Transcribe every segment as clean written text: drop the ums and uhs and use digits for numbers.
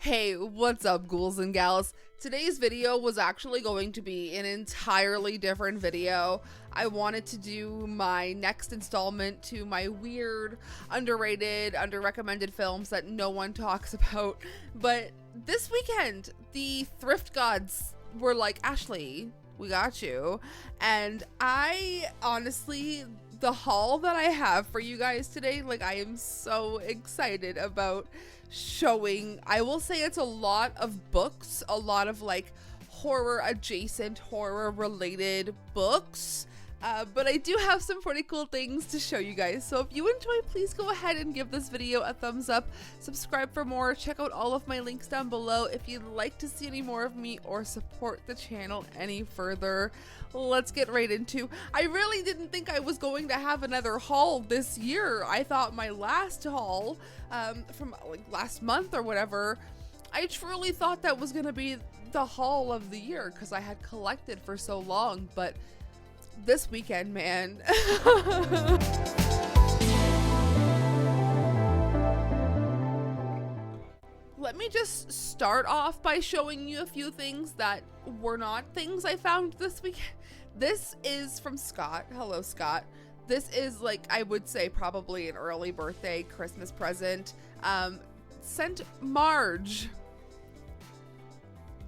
Hey, what's up, ghouls and gals? Today's video was actually going to be an entirely different video. I wanted to do my next installment to my weird, underrated, underrecommended films that no one talks about. But this weekend, the thrift gods were like, Ashley, we got you. And I honestly, the haul that I have for you guys today, like, I am so excited about showing. I will say it's a lot of books, a lot of like horror adjacent, horror related books, but I do have some pretty cool things to show you guys. So if you enjoy, please go ahead and give this video a thumbs up, subscribe for more, check out all of my links down below if you'd like to see any more of me or support the channel any further. Let's get right into. I really didn't think I was going to have another haul this year. I thought my last haul from like last month or whatever, I truly thought that was gonna be the haul of the year because I had collected for so long, but this weekend, man. Let me just start off by showing you a few things that were not things I found this week. This is from Scott. Hello, Scott. This is, like, I would say probably an early birthday Christmas present. Sent Marge.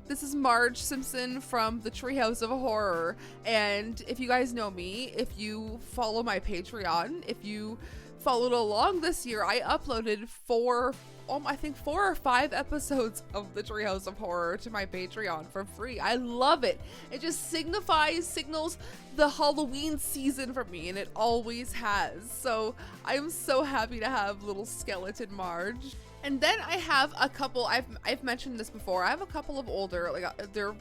This is Marge Simpson from the Treehouse of Horror. And if you guys know me, if you follow my Patreon, if you followed along this year, I uploaded four or five episodes of the Treehouse of Horror to my Patreon for free. I love it. It just signals the Halloween season for me, and it always has. So I'm so happy to have little skeleton Marge. And then I have a couple, I've mentioned this before, I have a couple of older, like, they're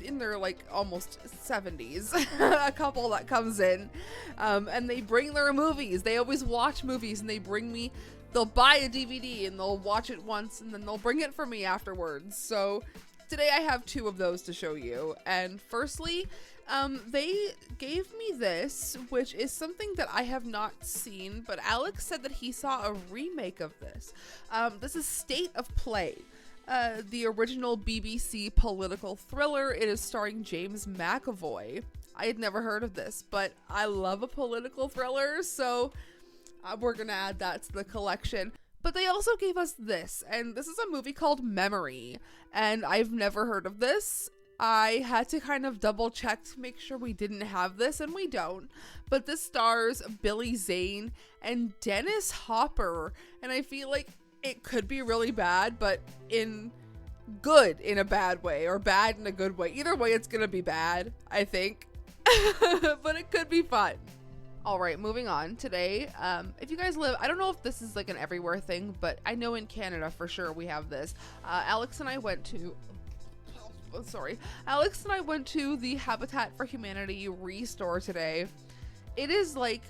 in their like almost 70s, a couple that comes in, and they bring their movies. They always watch movies, and they'll buy a DVD and they'll watch it once and then they'll bring it for me afterwards. So today I have two of those to show you. And firstly, they gave me this, which is something that I have not seen, but Alex said that he saw a remake of this. This is State of Play, the original BBC political thriller. It is starring James McAvoy. I had never heard of this, but I love a political thriller, so we're gonna add that to the collection. But they also gave us this, and this is a movie called Memory, and I've never heard of this. I had to kind of double check to make sure we didn't have this, and we don't. But this stars Billy Zane and Dennis Hopper, and I feel like it could be really bad, but in a bad way, or bad in a good way. Either way, it's gonna be bad, I think. But it could be fun. All right, moving on. Today, if you guys live, I don't know if this is like an everywhere thing, but I know in Canada for sure we have this. Alex and I went to the Habitat for Humanity Restore today. It is like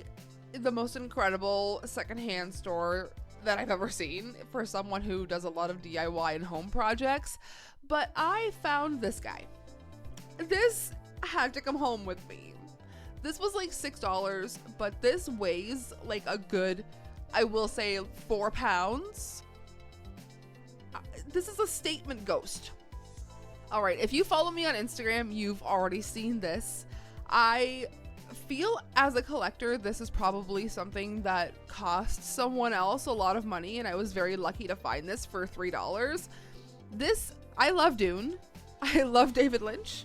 the most incredible secondhand store that I've ever seen for someone who does a lot of DIY and home projects. But I found this guy. This had to come home with me. This was like $6, but this weighs like a good, I will say, 4 pounds. This is a statement ghost. All right, if you follow me on Instagram, you've already seen this. I feel as a collector, this is probably something that cost someone else a lot of money, and I was very lucky to find this for $3. I love Dune. I love David Lynch.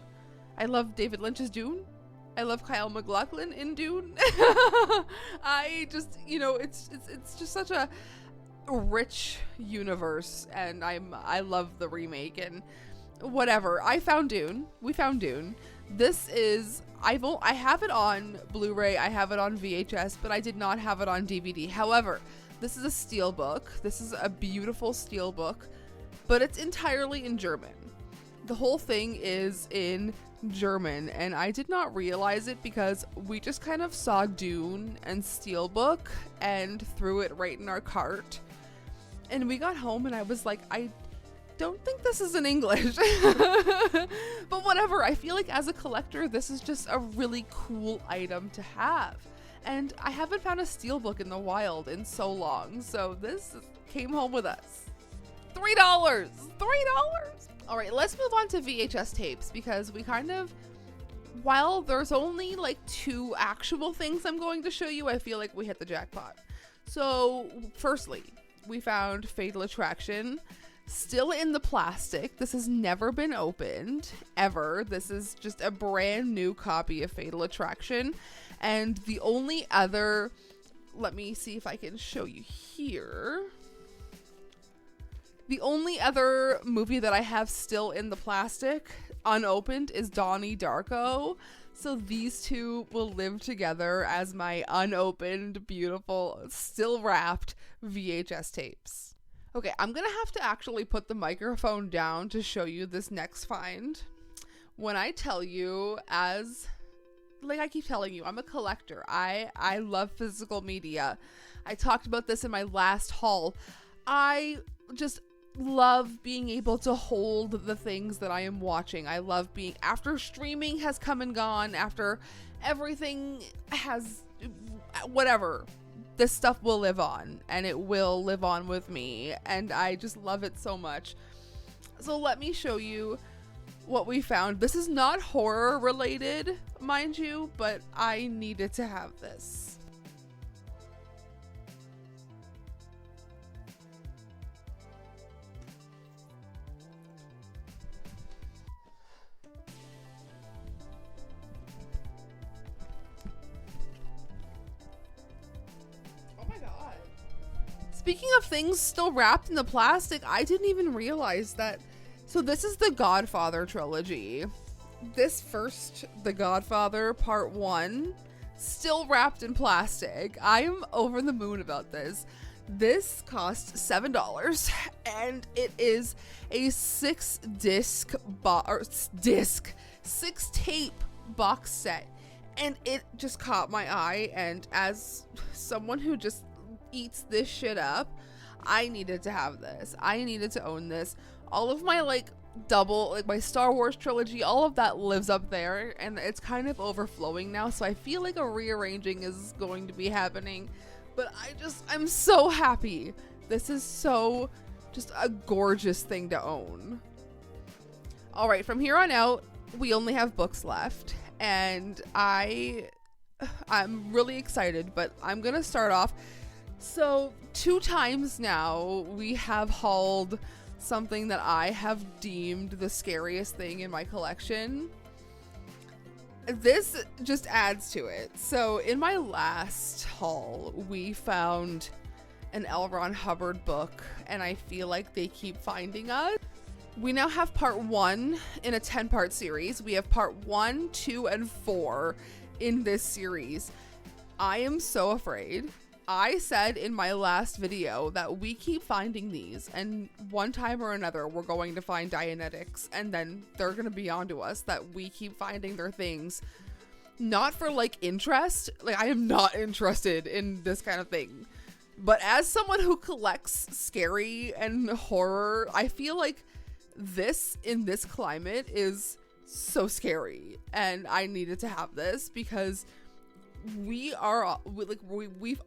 I love David Lynch's Dune. I love Kyle MacLachlan in Dune. I just, it's just such a rich universe, and I love the remake and whatever. I found Dune. We found Dune. This is, I have it on Blu-ray, I have it on VHS, but I did not have it on DVD. However, this is a Steelbook. This is a beautiful Steelbook, but it's entirely in German. The whole thing is in German, and I did not realize it because we just kind of saw Dune and Steelbook and threw it right in our cart. And we got home and I was like, I don't think this is in English. But whatever, I feel like as a collector, this is just a really cool item to have. And I haven't found a Steelbook in the wild in so long, so this came home with us. $3. All right, let's move on to VHS tapes, because we kind of, while there's only like 2 actual things I'm going to show you, I feel like we hit the jackpot. So firstly, we found Fatal Attraction, still in the plastic. This has never been opened ever. This is just a brand new copy of Fatal Attraction. And the only other, let me see if I can show you here. The only other movie that I have still in the plastic, unopened, is Donnie Darko. So these 2 will live together as my unopened, beautiful, still wrapped VHS tapes. Okay, I'm gonna have to actually put the microphone down to show you this next find. When I tell you, as like I keep telling you, I'm a collector. I love physical media. I talked about this in my last haul. I just love being able to hold the things that I am watching. I love being, after streaming has come and gone, after everything has, whatever, this stuff will live on, and it will live on with me, and I just love it so much. So let me show you what we found. This is not horror related, mind you, but I needed to have this. Speaking of things still wrapped in the plastic, I didn't even realize that. So this is the Godfather Trilogy. This first, The Godfather Part 1, still wrapped in plastic. I am over the moon about this. This cost $7, and it is a 6 tape box set. And it just caught my eye, and as someone who just eats this shit up, I needed to have this. I needed to own this. All of my my Star Wars trilogy, all of that lives up there, and it's kind of overflowing now, so I feel like a rearranging is going to be happening. But I'm so happy. This is so just a gorgeous thing to own. All right, from here on out, we only have books left, and I'm really excited, but I'm gonna start off. So 2 times now we have hauled something that I have deemed the scariest thing in my collection. This just adds to it. So in my last haul, we found an L. Ron Hubbard book, and I feel like they keep finding us. We now have part 1 in a 10-part series. We have part 1, 2, and 4 in this series. I am so afraid. I said in my last video that we keep finding these, and one time or another we're going to find Dianetics, and then they're going to be onto us that we keep finding their things. Not for interest. I am not interested in this kind of thing. But as someone who collects scary and horror, I feel like this in this climate is so scary, and I needed to have this because we've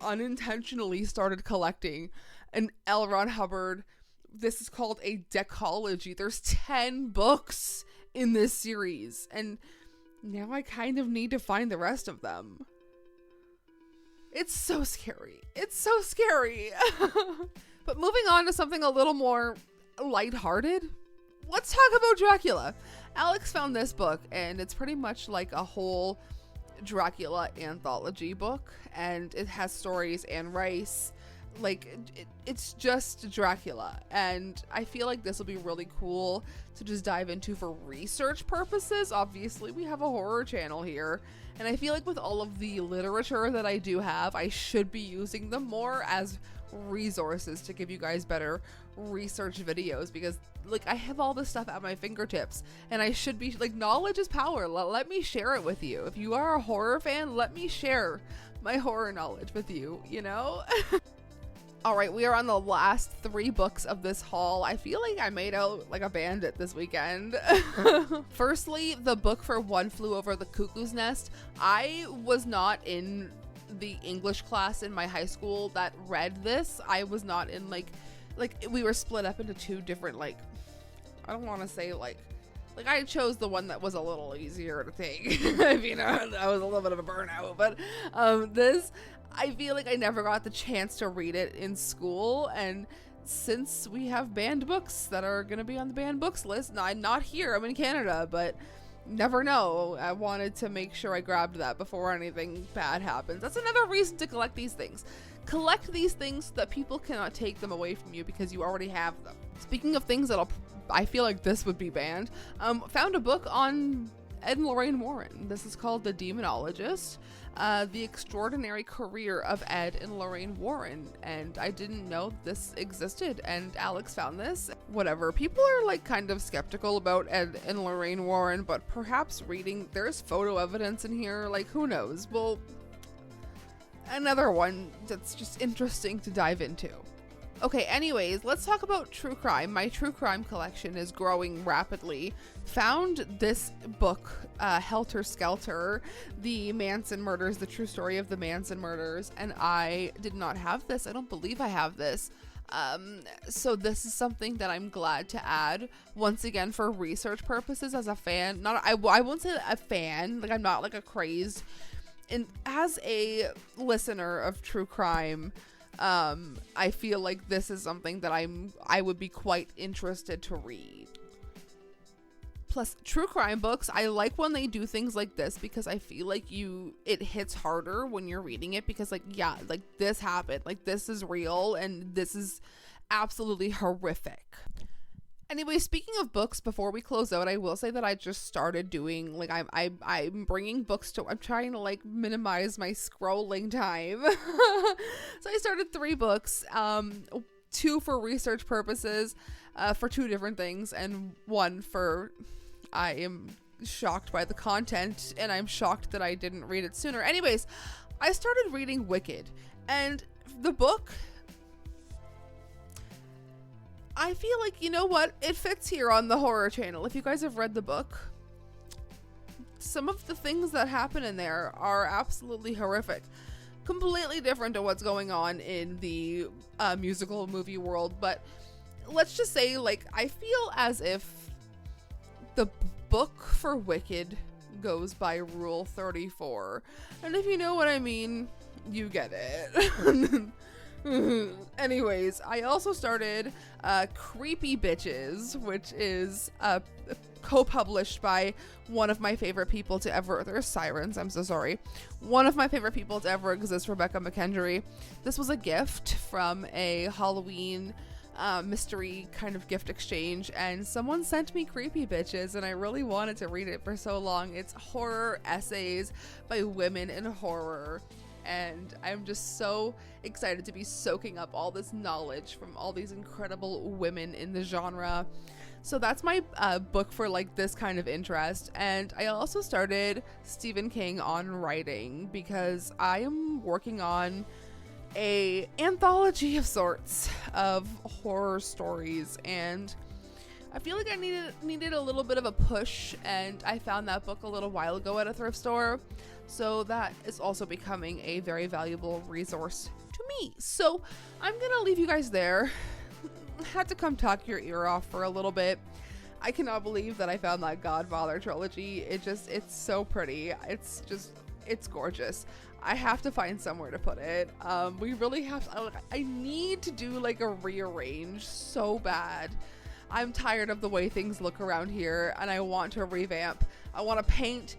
unintentionally started collecting an L. Ron Hubbard. This is called a Decology. There's 10 books in this series, and now I kind of need to find the rest of them. It's so scary. It's so scary. But moving on to something a little more lighthearted, let's talk about Dracula. Alex found this book, and it's pretty much like a whole Dracula anthology book, and it has stories and rice. It's just Dracula, and I feel like this will be really cool to just dive into for research purposes. Obviously, we have a horror channel here, and I feel like with all of the literature that I do have, I should be using them more as resources to give you guys better research videos, because I have all this stuff at my fingertips, and I should be knowledge is power. Let me share it with you. If you are a horror fan, let me share my horror knowledge with you, All right, we are on the last 3 books of this haul. I feel like I made out like a bandit this weekend. Firstly, the book for One Flew Over the Cuckoo's Nest. I was not in the English class in my high school that read this. I was not in like we were split up into two different, like, I don't want to say like I chose the one that was a little easier to take. If you know, that was a little bit of a burnout, but this, I feel like I never got the chance to read it in school, and since we have banned books that are going to be on the banned books list, and I'm not here, I'm in Canada, but never know, I wanted to make sure I grabbed that before anything bad happens. That's another reason to collect these things. Collect these things so that people cannot take them away from you because you already have them. Speaking of things that'll, I feel like this would be banned, found a book on Ed and Lorraine Warren. This is called The Demonologist, The Extraordinary Career of Ed and Lorraine Warren, and I didn't know this existed, and Alex found this. Whatever, people are like kind of skeptical about Ed and Lorraine Warren, but perhaps reading, there's photo evidence in here, like who knows. Well, another one that's just interesting to dive into. Okay, anyways, let's talk about true crime. My true crime collection is growing rapidly. Found this book, Helter Skelter, The Manson Murders, the true story of the Manson murders, and I did not have this. I don't believe I have this. So this is something that I'm glad to add, once again, for research purposes as a fan. I won't say a fan, like I'm not like a crazed, and as a listener of true crime, I feel like this is something that I would be quite interested to read. Plus, true crime books, I like when they do things like this because I feel like it hits harder when you're reading it because, like, yeah, like this happened, like this is real and this is absolutely horrific. Anyway, speaking of books, before we close out, I will say that I just started doing, like, I'm bringing books to, I'm trying to, like, minimize my scrolling time. So I started 3 books, 2 for research purposes, for 2 different things, and 1 for, I am shocked by the content, and I'm shocked that I didn't read it sooner. Anyways, I started reading Wicked, and the book, I feel like, you know what, it fits here on the horror channel. If you guys have read the book, some of the things that happen in there are absolutely horrific. Completely different to what's going on in the musical movie world, but let's just say, like, I feel as if the book for Wicked goes by Rule 34, and if you know what I mean, you get it. Anyways, I also started Creepy Bitches, which is co-published by one of my favorite people to ever, there's sirens, I'm so sorry, one of my favorite people to ever exist, Rebecca McKendry. This was a gift from a Halloween mystery kind of gift exchange, and someone sent me Creepy Bitches, and I really wanted to read it for so long. It's horror essays by women in horror, and I'm just so excited to be soaking up all this knowledge from all these incredible women in the genre. So that's my book for, like, this kind of interest. And I also started Stephen King on writing because I am working on a anthology of sorts of horror stories, and I feel like I needed a little bit of a push, and I found that book a little while ago at a thrift store. So that is also becoming a very valuable resource to me. So I'm gonna leave you guys there. Had to come talk your ear off for a little bit. I cannot believe that I found that Godfather Trilogy. It's so pretty. It's gorgeous. I have to find somewhere to put it. We really have to, I need to do like a rearrange so bad. I'm tired of the way things look around here, and I want to revamp. I want to paint.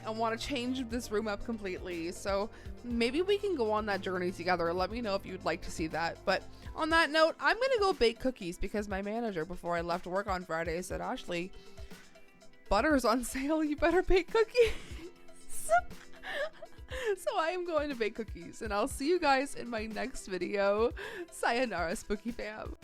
I want to change this room up completely. So maybe we can go on that journey together. Let me know if you'd like to see that. But on that note, I'm going to go bake cookies because my manager, before I left work on Friday, said, Ashley, butter's on sale. You better bake cookies. So I am going to bake cookies, and I'll see you guys in my next video. Sayonara, Spooky fam.